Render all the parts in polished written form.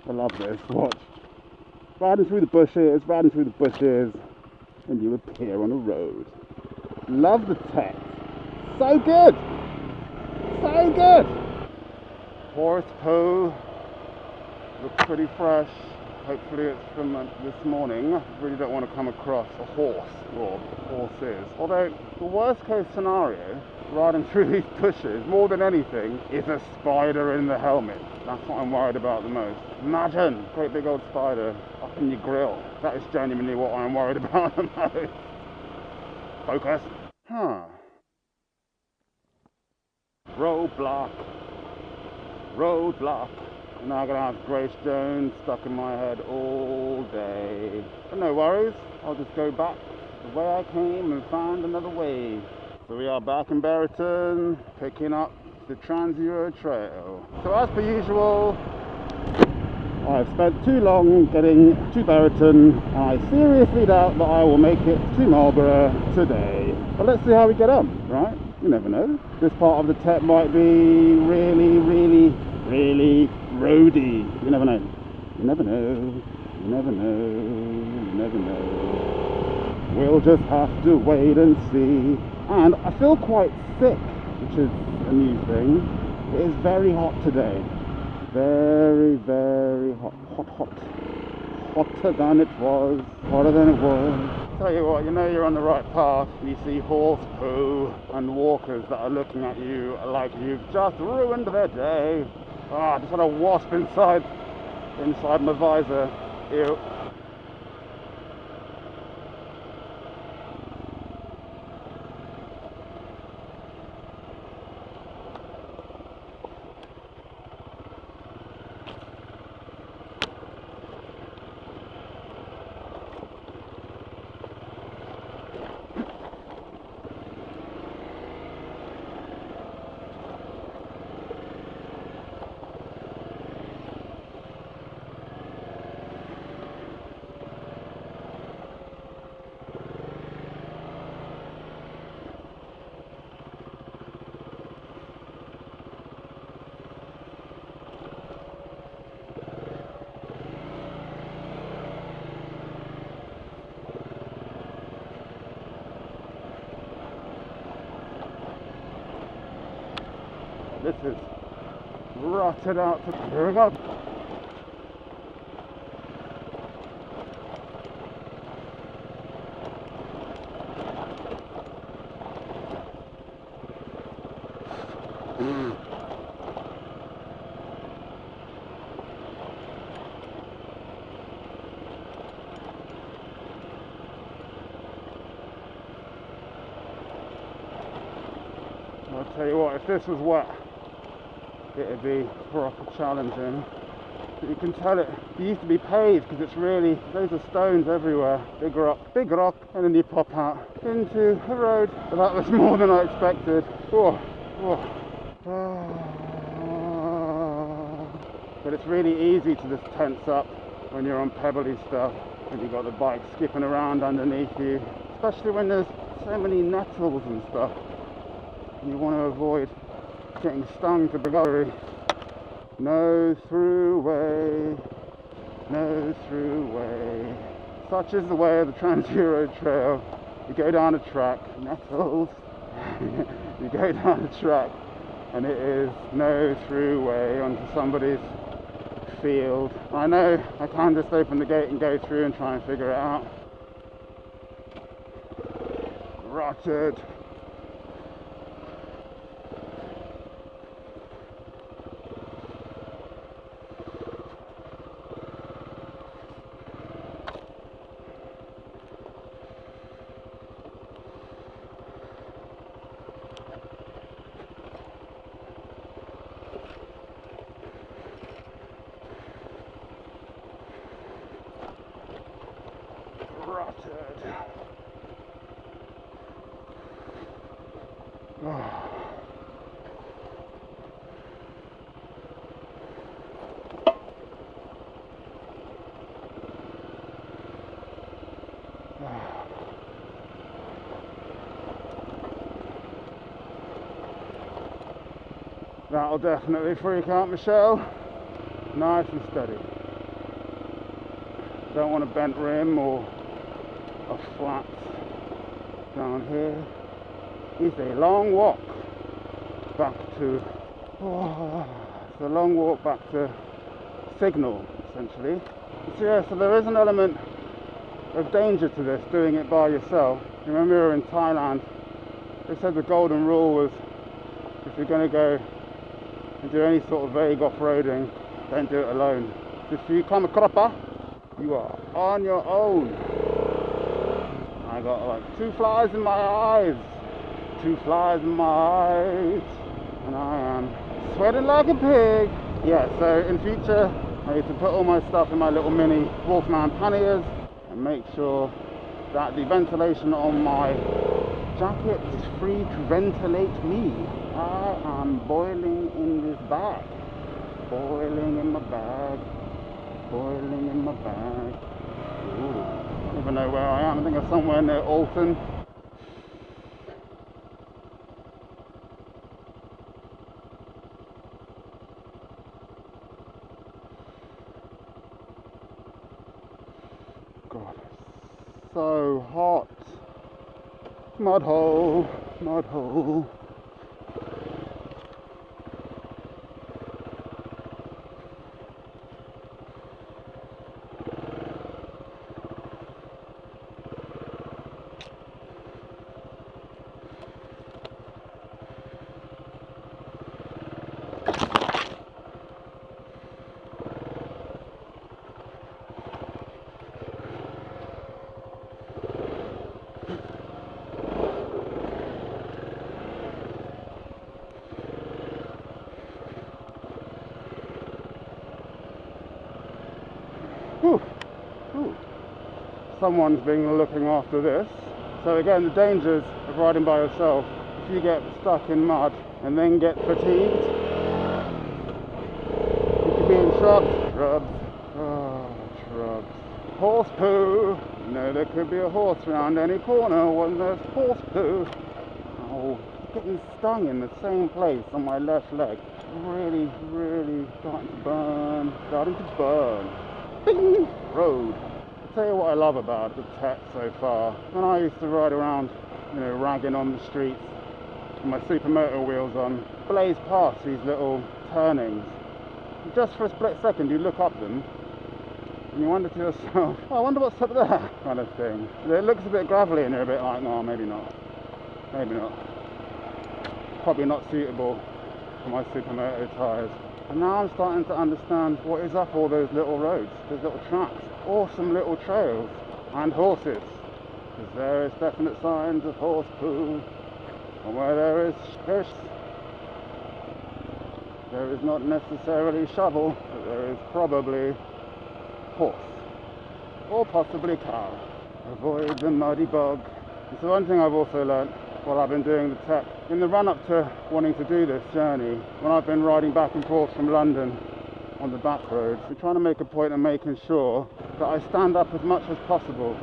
I love this. Watch. Riding through the bushes, and you appear on a road. Love the TET. So good! So good! Horse poo. Looks pretty fresh. Hopefully it's from this morning. I really don't want to come across a horse or horses. Although, the worst case scenario, riding through these bushes, more than anything, is a spider in the helmet. That's what I'm worried about the most. Imagine, great big old spider up in your grill. That is genuinely what I'm worried about the most. Focus. Huh. Roadblock. Roadblock. Now I'm gonna have Grace Jones stuck in my head all day. But no worries, I'll just go back the way I came and find another way. So we are back in Buriton, picking up the Trans-Euro Trail. So as per usual, I've spent too long getting to Buriton, and I seriously doubt that I will make it to Marlborough today. But let's see how we get on, right? You never know. This part of the TET might be really roady. You never know. You never know. You never know. You never know. We'll just have to wait and see. And I feel quite sick, which is a new thing. It is very hot today. Very hot. Hotter than it was. Hotter than it was. Tell you what, you know you're on the right path. You see horse poo and walkers that are looking at you like you've just ruined their day. Ah, I just had a wasp inside my visor. Ew. This is rotted out to... Here we go. I'll tell you what, if this was wet, it'd be proper challenging. But you can tell it used to be paved because it's really, those are stones everywhere. Big rock, and then you pop out into a road. But that was more than I expected. Oh. But it's really easy to just tense up when you're on pebbly stuff and you've got the bike skipping around underneath you, especially when there's so many nettles and stuff. You want to avoid getting stung to buggery. No throughway, no throughway. Such is the way of the Trans-Euro Trail. You go down a track, nettles. You go down a track, and it is no throughway onto somebody's field. I know I can't just open the gate and go through and try and figure it out. Rotted. That'll definitely freak out Michelle. Nice and steady. don't want a bent rim or a flat down here. It's a long walk back to, it's a long walk back to Signal, essentially. So yeah, so there is an element of danger to this, doing it by yourself. Remember we were in Thailand, they said the golden rule was, if you're going to go and do any sort of vague off-roading, don't do it alone. If you come a cropper, you are on your own. I got like 2 flies in my eyes, 2 flies in my eyes, and I am sweating like a pig. Yeah, so in future I need to put all my stuff in my little mini Wolfman panniers and make sure that the ventilation on my jacket is free to ventilate me. I am boiling in this bag, boiling in my bag, boiling in my bag. Ooh, I don't even know where I am. I think I'm somewhere near Alton. God, so hot. Mud hole, mud hole. Whew. Whew. Someone's been looking after this. So again, the dangers of riding by yourself. If you get stuck in mud and then get fatigued, you could be in shrubs. Shrubs. Horse poo. You know, there could be a horse around any corner when there's horse poo. Oh, getting stung in the same place on my left leg. Really, really starting to burn. Starting to burn. Bing! Road. I'll tell you what I love about the TET so far. When I used to ride around, you know, ragging on the streets with my Supermoto wheels on, blaze past these little turnings. Just for a split second you look up them and you wonder to yourself, oh, I wonder what's up there, kind of thing. It looks a bit gravelly and you're a bit like, no, maybe not. Maybe not. Probably not suitable for my Supermoto tyres. And now I'm starting to understand what is up all those little roads, those little tracks, awesome little trails, and horses. Because there is definite signs of horse poo. And where there is fish, there is not necessarily shovel, but there is probably horse. Or possibly cow. Avoid the muddy bog. It's the one thing I've also learnt while I've been doing the TET. In the run-up to wanting to do this journey, when I've been riding back and forth from London on the back roads, I'm trying to make a point of making sure that I stand up as much as possible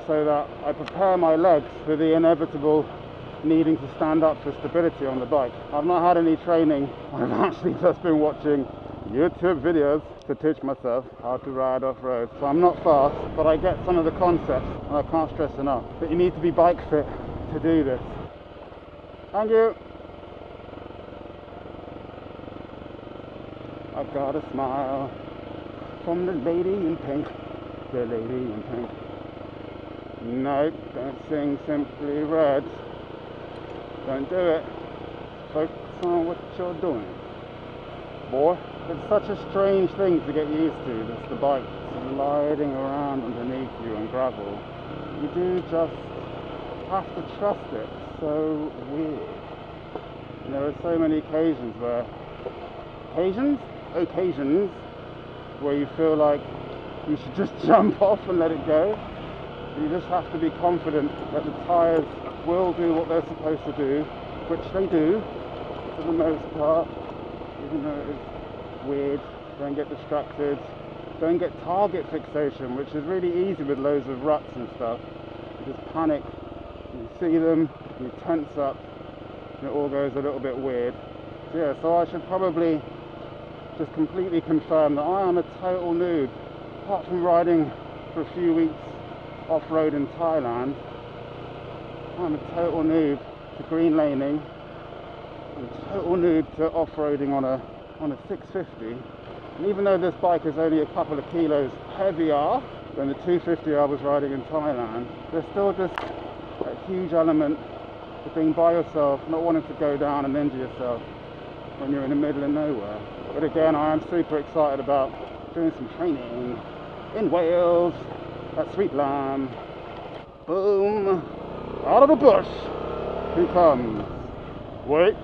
so that I prepare my legs for the inevitable needing to stand up for stability on the bike. I've not had any training. I've actually just been watching YouTube videos to teach myself how to ride off-road. So I'm not fast, but I get some of the concepts, and I can't stress enough that you need to be bike fit to do this. Thank you. I got a smile from the lady in pink. The lady in pink. No, don't sing Simply Red. Don't do it. Focus on what you're doing. Boy, it's such a strange thing to get used to. That's the bike sliding around underneath you on gravel. You do just have to trust it. So weird. And there are so many occasions where you feel like you should just jump off and let it go. You just have to be confident that the tyres will do what they're supposed to do, which they do for the most part, even though it is weird. Don't get distracted. Don't get target fixation, which is really easy with loads of ruts and stuff. You just panic, you see them, you tense up, and it all goes a little bit weird. So yeah, so I should probably just completely confirm that I am a total noob. Apart from riding for a few weeks off-road in Thailand. I'm a total noob to green laning. I'm a total noob to off-roading on a 650. And even though this bike is only a couple of kilos heavier than the 250 I was riding in Thailand, there's still just a huge element of being by yourself, not wanting to go down and injure yourself when you're in the middle of nowhere. But again, I am super excited about doing some training in Wales at Sweet Lamb. Boom! Out of the bush he comes. Wait.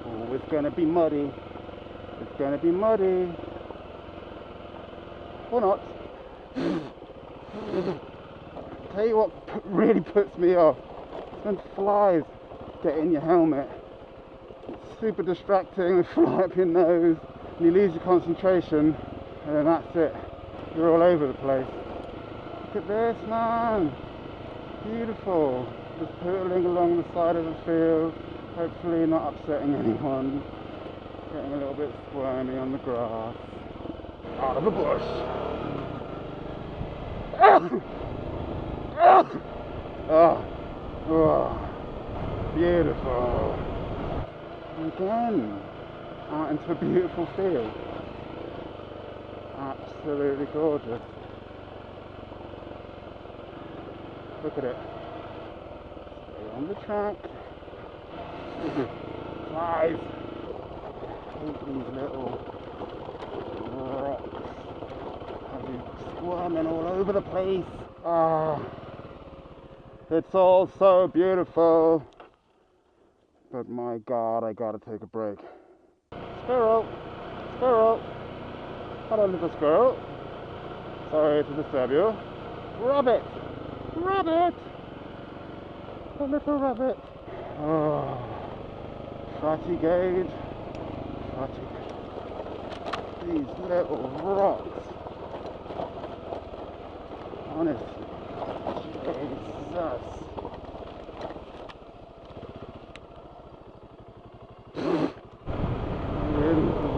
Oh, it's gonna be muddy. It's gonna be muddy. Or not. Tell you what really puts me off. It's when flies get in your helmet. It's super distracting. They fly up your nose. And you lose your concentration. And then that's it. You're all over the place. Look at this, man. Beautiful. Just pootling along the side of the field. Hopefully not upsetting anyone. Getting a little bit squirmy on the grass. Out of the bush. Oh, beautiful. And again, out into a beautiful field. Absolutely gorgeous. Look at it. Stay on the track. Flies. I hate these little rocks. Have you squirming all over the place. Ah, it's all so beautiful. But my God, I gotta take a break. Squirrel! Squirrel! Hello, little squirrel. Sorry to disturb you. Rabbit! Rabbit! A little rabbit. Oh, fatty gauge. Fatty gauge. These little rocks. Honest. Jesus.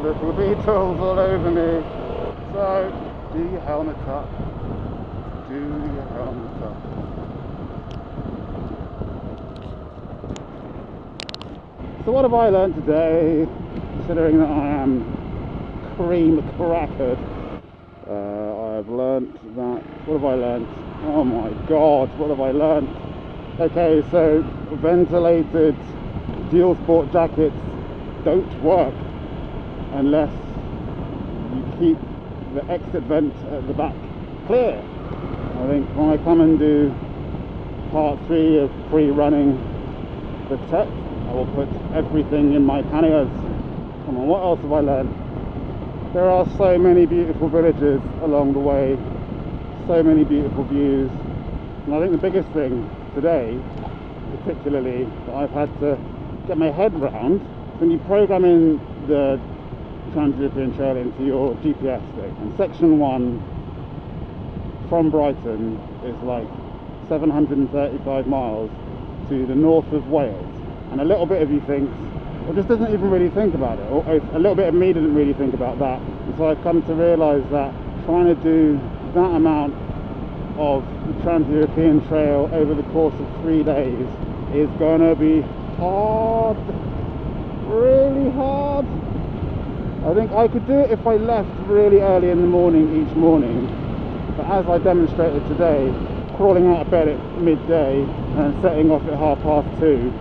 Little beetles all over me. So, do your helmet up. Do your helmet up. So what have I learned today, considering that I am cream crackered? I've learnt that, what have I learnt? Oh my God, what have I learnt? Okay, so ventilated dual sport jackets don't work unless you keep the exit vent at the back clear. I think when I come and do part 3 of pre-running the TET, I will put everything in my panniers. Come on, what else have I learned? There are so many beautiful villages along the way, so many beautiful views, and I think the biggest thing today, particularly, that I've had to get my head round, when you program in the Trans-European Trail into your GPS thing, and section 1 from Buriton is like 735 miles to the north of Wales, and a little bit of you thinks, well, just doesn't even really think about it, or a little bit of me didn't really think about that, and so I've come to realise that trying to do that amount of the Trans-European Trail over the course of 3 days is gonna be hard, really hard. I think I could do it if I left really early in the morning each morning, but as I demonstrated today, crawling out of bed at midday and setting off at 2:30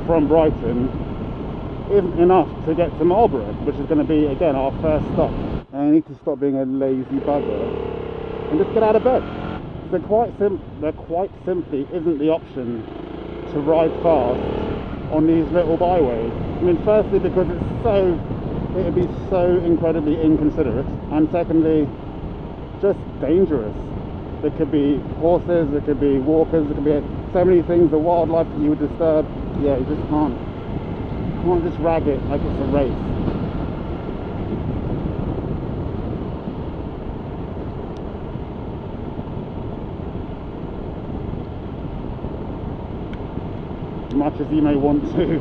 from Buriton isn't enough to get to Marlborough, which is going to be again our first stop. And I need to stop being a lazy bugger and just get out of bed. So there quite simply isn't the option to ride fast on these little byways. I mean, firstly because it would be so incredibly inconsiderate, and secondly just dangerous. There could be horses, there could be walkers, there could be so many things, the wildlife that you would disturb. Yeah, you just can't just rag it like it's a race. Much as you may want to.